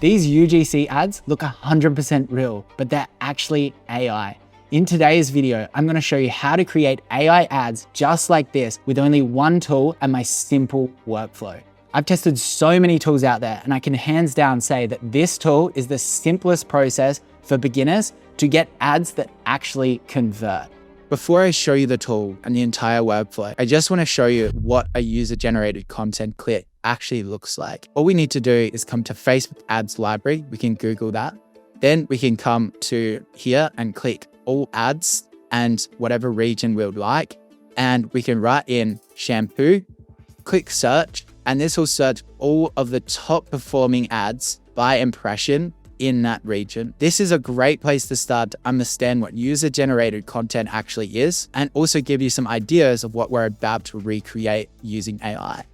These UGC ads look 100% real, but they're actually AI. In today's video, I'm gonna show you how to create AI ads just like this with only one tool and my simple workflow. I've tested so many tools out there and I can hands down say that this tool is the simplest process for beginners to get ads that actually convert. Before I show you the tool and the entire workflow, I just want to show you what a user-generated content clip actually looks like. All we need to do is come to Facebook Ads Library. We can Google that. Then we can come to here and click all ads and whatever region we would like. And we can write in shampoo, click search, and this will search all of the top performing ads by impression in that region. This is a great place to start to understand what user-generated content actually is and also give you some ideas of what we're about to recreate using AI.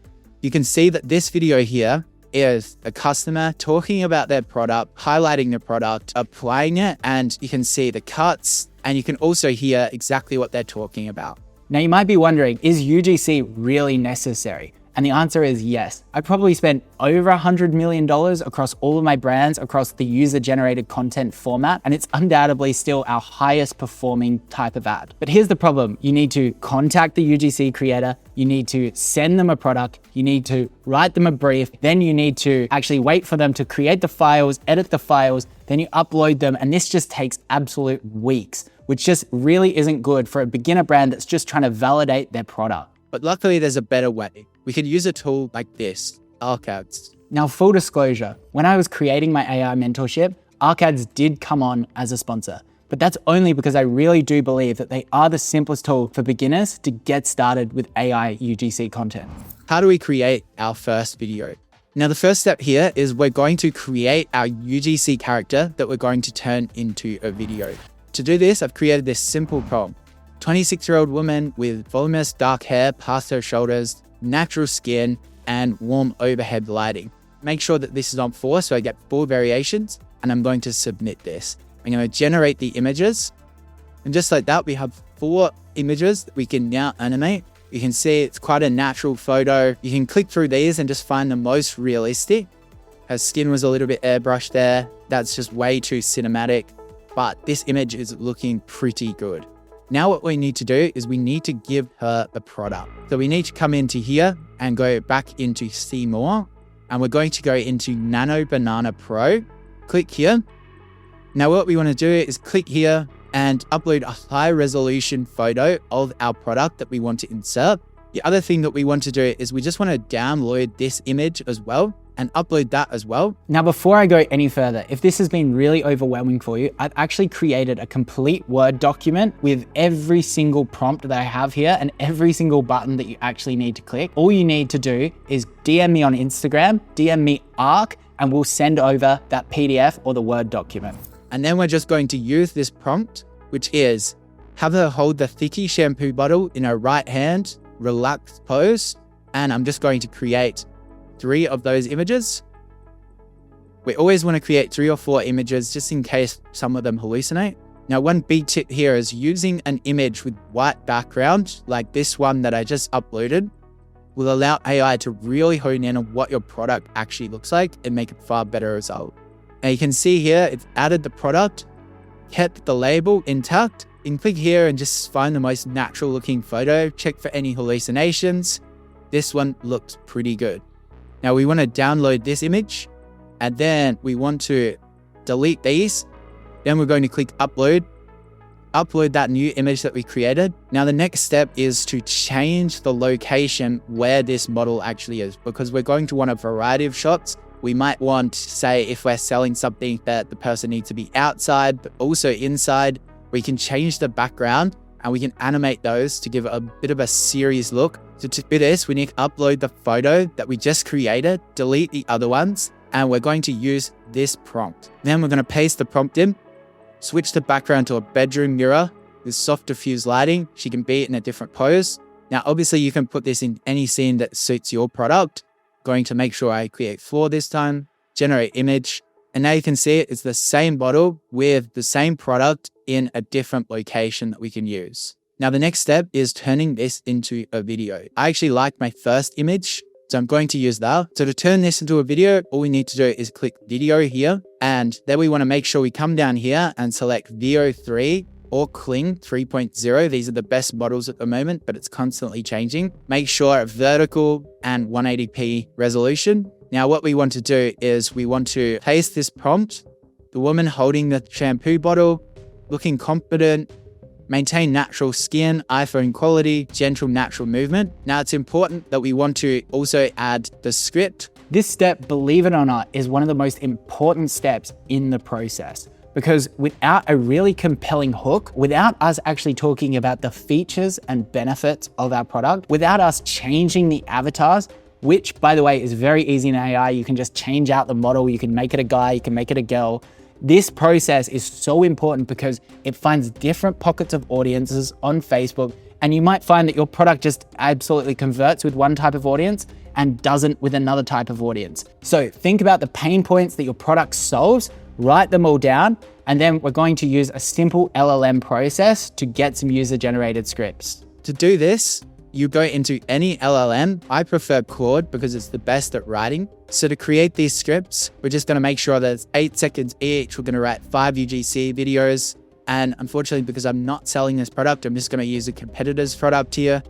You can see that this video here is a customer talking about their product, highlighting the product, applying it, and you can see the cuts, and you can also hear exactly what they're talking about. Now you might be wondering, is UGC really necessary? And the answer is yes. I probably spent over $100 million across all of my brands, across the user-generated content format, and it's undoubtedly still our highest performing type of ad. But here's the problem. You need to contact the UGC creator, you need to send them a product, you need to write them a brief, then you need to actually wait for them to create the files, edit the files, then you upload them, and this just takes absolute weeks, which just really isn't good for a beginner brand that's just trying to validate their product. But luckily there's a better way. We could use a tool like this, ArcAds. Now, full disclosure, when I was creating my AI mentorship, ArcAds did come on as a sponsor, but that's only because I really do believe that they are the simplest tool for beginners to get started with AI UGC content. How do we create our first video? Now, the first step here is we're going to create our UGC character that we're going to turn into a video. To do this, I've created this simple prompt. 26-year-old woman with voluminous dark hair past her shoulders, natural skin, and warm overhead lighting. Make sure that this is on 4 so I get 4 variations, and I'm going to submit this. I'm going to generate the images, and just like that, we have 4 images that we can now animate. You can see it's quite a natural photo. You can click through these and just find the most realistic. Her skin was a little bit airbrushed there. That's just way too cinematic, but this image is looking pretty good. Now what we need to do is we need to give her a product. So we need to come into here and go back into See More. And we're going to go into Nano Banana Pro. Click here. Now what we want to do is click here and upload a high resolution photo of our product that we want to insert. The other thing that we want to do is we just want to download this image as well and upload that as well. Now, before I go any further, if this has been really overwhelming for you, I've actually created a complete Word document with every single prompt that I have here and every single button that you actually need to click. All you need to do is DM me on Instagram, DM me Arc, and we'll send over that PDF or the Word document. And then we're just going to use this prompt, which is have her hold the thicky shampoo bottle in her right hand, relaxed pose, and I'm just going to create 3 of those images. We always want to create 3 or 4 images just in case some of them hallucinate. Now, one big tip here is using an image with white background, like this one that I just uploaded, will allow AI to really hone in on what your product actually looks like and make a far better result. Now you can see here, it's added the product, kept the label intact. You can click here and just find the most natural looking photo, check for any hallucinations. This one looks pretty good. Now we want to download this image and then we want to delete these. Then we're going to click upload that new image that we created. Now the next step is to change the location where this model actually is, because we're going to want a variety of shots. We might want, say, if we're selling something that the person needs to be outside, but also inside, we can change the background and we can animate those to give it a bit of a serious look. So to do this, we need to upload the photo that we just created, delete the other ones, and we're going to use this prompt. Then we're going to paste the prompt in, switch the background to a bedroom mirror with soft diffuse lighting. She can be in a different pose. Now, obviously you can put this in any scene that suits your product. Going to make sure I create floor this time, generate image. And now you can see it's the same bottle with the same product in a different location that we can use. Now, the next step is turning this into a video. I actually like my first image, So I'm going to use that. So to turn this into a video, all we need to do is click video here. And then we want to make sure we come down here and select Veo 3 or Kling 3.0. These are the best models at the moment, but it's constantly changing. Make sure vertical and 180p resolution. Now what we want to do is we want to paste this prompt. The woman holding the shampoo bottle, looking confident, maintain natural skin, iPhone quality, gentle natural movement. Now it's important that we want to also add the script. This step, believe it or not, is one of the most important steps in the process, because without a really compelling hook, without us actually talking about the features and benefits of our product, without us changing the avatars, which by the way is very easy in AI, you can just change out the model, you can make it a guy, you can make it a girl. This process is so important because it finds different pockets of audiences on Facebook, and you might find that your product just absolutely converts with one type of audience and doesn't with another type of audience. So think about the pain points that your product solves, write them all down, and then we're going to use a simple LLM process to get some user-generated scripts. To do this, you go into any LLM. I prefer Claude because it's the best at writing. So to create these scripts, we're just going to make sure that it's 8 seconds each. We're going to write 5 UGC videos. And unfortunately, because I'm not selling this product, I'm just going to use a competitor's product here.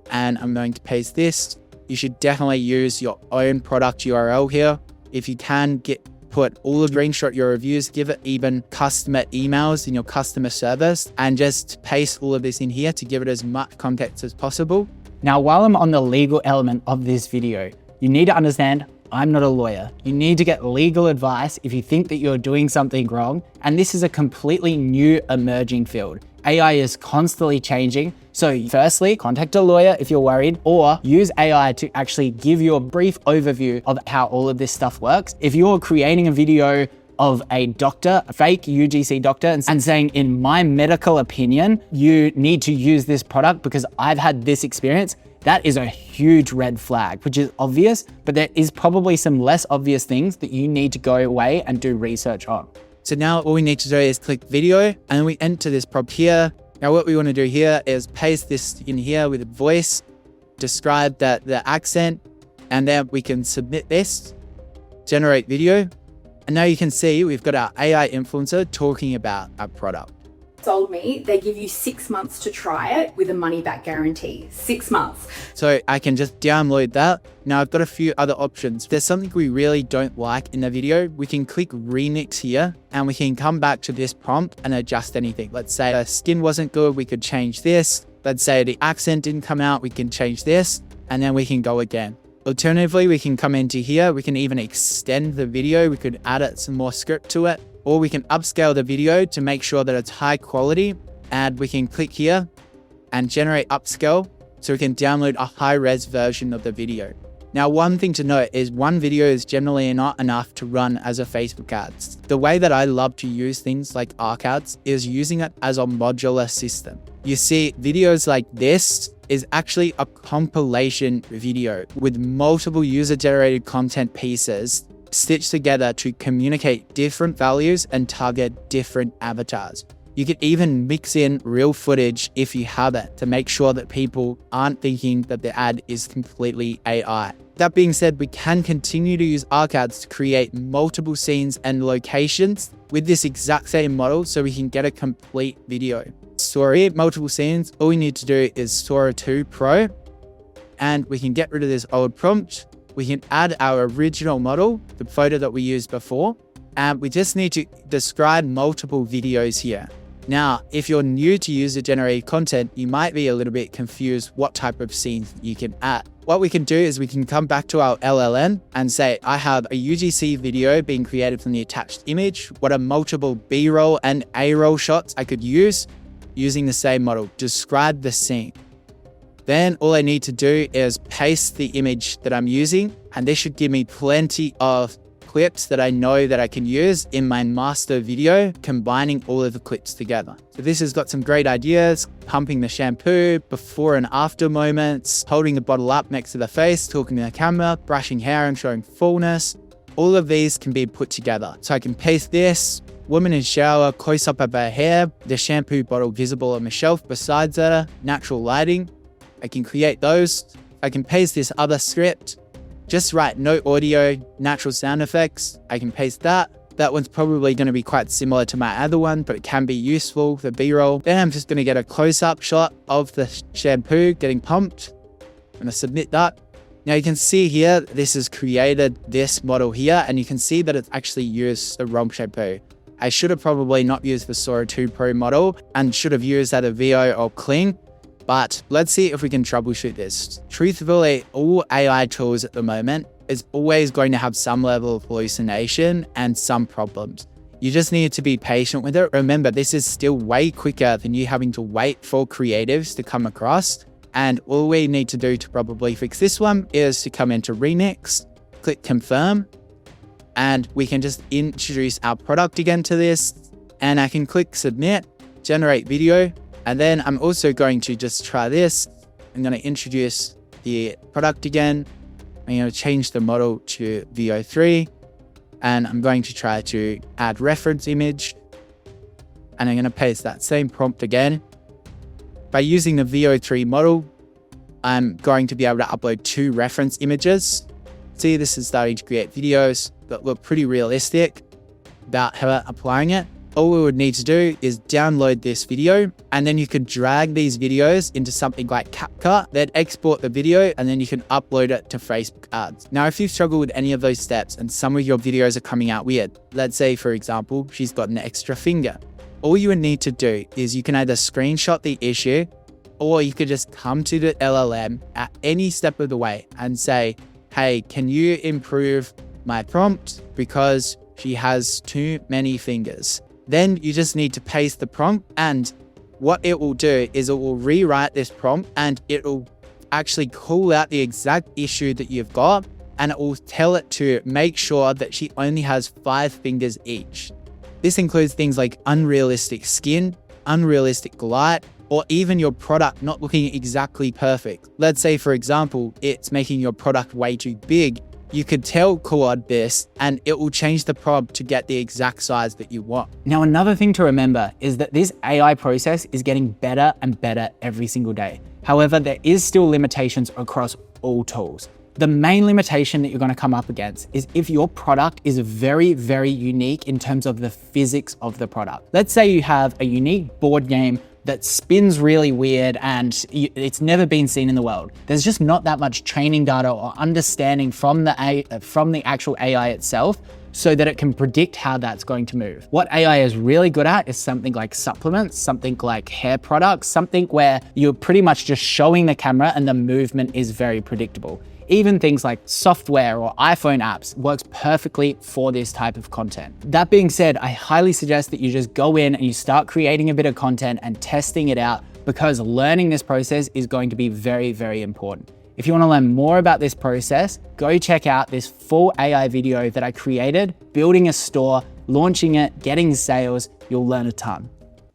And I'm going to paste this. You should definitely use your own product URL here. If you can, put all of screenshot your reviews, give it even customer emails in your customer service, and just paste all of this in here to give it as much context as possible. Now, while I'm on the legal element of this video, you need to understand I'm not a lawyer. You need to get legal advice if you think that you're doing something wrong. And this is a completely new emerging field. AI is constantly changing. So firstly, contact a lawyer if you're worried, or use AI to actually give you a brief overview of how all of this stuff works. If you're creating a video of a doctor, a fake UGC doctor, and saying, in my medical opinion, you need to use this product because I've had this experience, that is a huge red flag, which is obvious, but there is probably some less obvious things that you need to go away and do research on. So now all we need to do is click video, and then we enter this prompt here. Now what we want to do here is paste this in here with a voice, describe the accent, and then we can submit this, generate video. And now you can see we've got our AI influencer talking about our product. Sold me, they give you 6 months to try it with a money back guarantee. 6 months. So I can just download that. Now I've got a few other options. If there's something we really don't like in the video, we can click remix here and we can come back to this prompt and adjust anything. Let's say the skin wasn't good, we could change this. Let's say the accent didn't come out, we can change this, and then we can go again. Alternatively, we can come into here. We can even extend the video. We could add some more script to it, or we can upscale the video to make sure that it's high quality. And we can click here and generate upscale so we can download a high res version of the video. Now, one thing to note is one video is generally not enough to run as a Facebook ads. The way that I love to use things like ARC ads is using it as a modular system. You see, videos like this is actually a compilation video with multiple user-generated content pieces stitched together to communicate different values and target different avatars. You could even mix in real footage if you have it to make sure that people aren't thinking that the ad is completely AI. That being said, we can continue to use ARC ads to create multiple scenes and locations with this exact same model so we can get a complete video. Story, multiple scenes, all we need to do is Sora 2 Pro, and we can get rid of this old prompt. We can add our original model, the photo that we used before, and we just need to describe multiple videos here. Now, if you're new to user-generated content, you might be a little bit confused what type of scenes you can add. What we can do is we can come back to our LLM and say, I have a UGC video being created from the attached image. What are multiple B-roll and A-roll shots I could use using the same model? Describe the scene. Then all I need to do is paste the image that I'm using, and this should give me plenty of clips that I know that I can use in my master video, combining all of the clips together. So this has got some great ideas: pumping the shampoo, before and after moments, holding the bottle up next to the face, talking to the camera, brushing hair and showing fullness. All of these can be put together. So I can paste this, woman in shower, close up of her hair, the shampoo bottle visible on the shelf besides her, natural lighting. I can create those. I can paste this other script, just write no audio, natural sound effects. I can paste that. That one's probably going to be quite similar to my other one, but it can be useful for B-roll. Then I'm just going to get a close-up shot of the shampoo getting pumped. I'm going to submit that. Now you can see here, this has created this model here, and you can see that it's actually used the wrong shampoo. I should have probably not used the Sora 2 Pro model and should have used either VO or Kling. But let's see if we can troubleshoot this. Truthfully, all AI tools at the moment is always going to have some level of hallucination and some problems. You just need to be patient with it. Remember, this is still way quicker than you having to wait for creatives to come across. And all we need to do to probably fix this one is to come into Remix, click confirm, and we can just introduce our product again to this. And I can click submit, generate video. And then I'm also going to just try this. I'm going to introduce the product again. I'm going to change the model to VO3, and I'm going to try to add reference image, and I'm going to paste that same prompt again. By using the VO3 model, I'm going to be able to upload 2 reference images. See, this is starting to create videos that look pretty realistic about how applying it. All we would need to do is download this video, and then you could drag these videos into something like CapCut, then export the video, and then you can upload it to Facebook ads. Now, if you've struggled with any of those steps and some of your videos are coming out weird, let's say, for example, she's got an extra finger. All you would need to do is you can either screenshot the issue, or you could just come to the LLM at any step of the way and say, hey, can you improve my prompt because she has too many fingers? Then you just need to paste the prompt, and what it will do is it will rewrite this prompt and it will actually call out the exact issue that you've got, and it will tell it to make sure that she only has 5 fingers each. This includes things like unrealistic skin, unrealistic light, or even your product not looking exactly perfect. Let's say, for example, it's making your product way too big. You could tell Claude this, and it will change the prompt to get the exact size that you want. Now, another thing to remember is that this AI process is getting better and better every single day. However, there is still limitations across all tools. The main limitation that you're going to come up against is if your product is very, very unique in terms of the physics of the product. Let's say you have a unique board game that spins really weird and it's never been seen in the world. There's just not that much training data or understanding from the actual AI itself so that it can predict how that's going to move. What AI is really good at is something like supplements, something like hair products, something where you're pretty much just showing the camera and the movement is very predictable. Even things like software or iPhone apps works perfectly for this type of content. That being said, I highly suggest that you just go in and you start creating a bit of content and testing it out, because learning this process is going to be very, very important. If you want to learn more about this process, go check out this full AI video that I created, building a store, launching it, getting sales. You'll learn a ton.